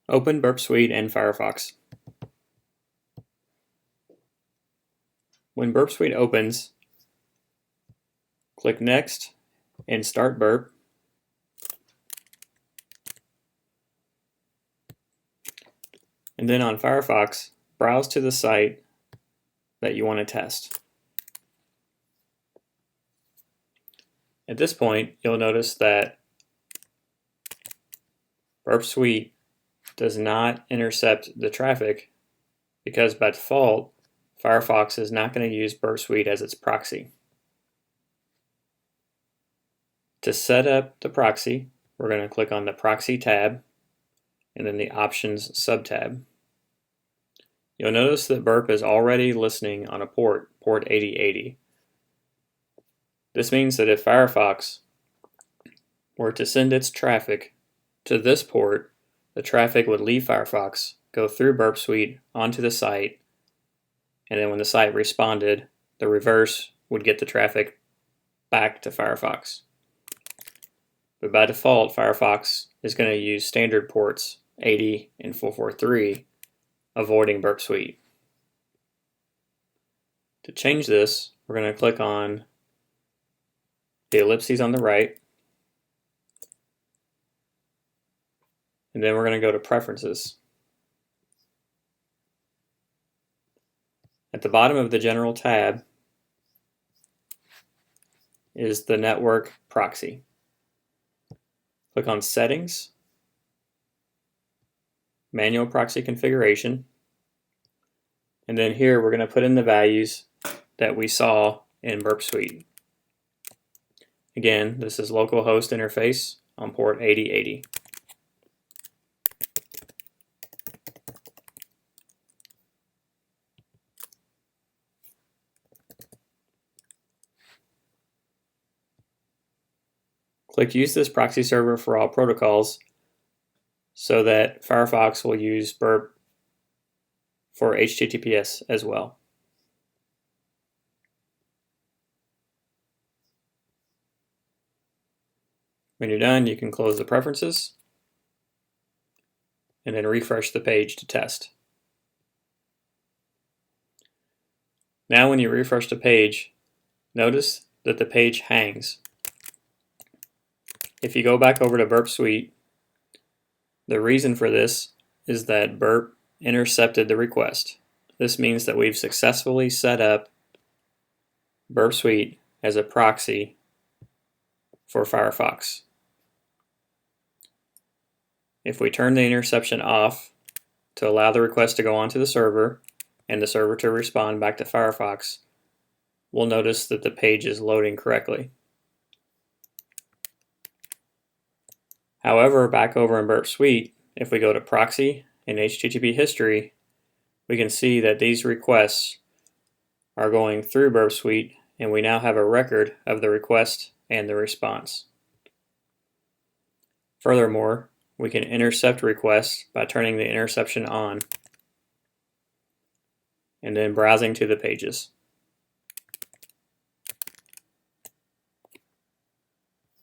Open Burp-Suite in Firefox. When Burp-Suite opens, click Next and Start Burp. And then on Firefox, browse to the site that you want to test. At this point, you'll notice that Burp-Suite does not intercept the traffic because by default, Firefox is not going to use Burp-Suite as its proxy. To set up the proxy, we're going to click on the Proxy tab and then the Options subtab. You'll notice that Burp is already listening on a port 8080. This means that if Firefox were to send its traffic to this port, the traffic would leave Firefox, go through Burp-Suite onto the site, and then when the site responded, the reverse would get the traffic back to Firefox. But by default, Firefox is going to use standard ports 80 and 443, avoiding Burp-Suite. To change this, we're going to click on the ellipses on the right, and then we're going to go to Preferences. At the bottom of the General tab is the Network Proxy. Click on Settings, Manual Proxy Configuration, and then here we're going to put in the values that we saw in Burp-Suite. Again, this is localhost interface on port 8080. Click Use this proxy server for all protocols so that Firefox will use Burp for HTTPS as well. When you're done, you can close the preferences and then refresh the page to test. Now when you refresh the page, notice that the page hangs. If you go back over to Burp-Suite, the reason for this is that Burp intercepted the request. This means that we've successfully set up Burp-Suite as a proxy for Firefox. If we turn the interception off to allow the request to go onto the server and the server to respond back to Firefox, we'll notice that the page is loading correctly. However, back over in Burp-Suite, if we go to Proxy and HTTP History, we can see that these requests are going through Burp-Suite, and we now have a record of the request and the response. Furthermore, we can intercept requests by turning the interception on and then browsing to the pages.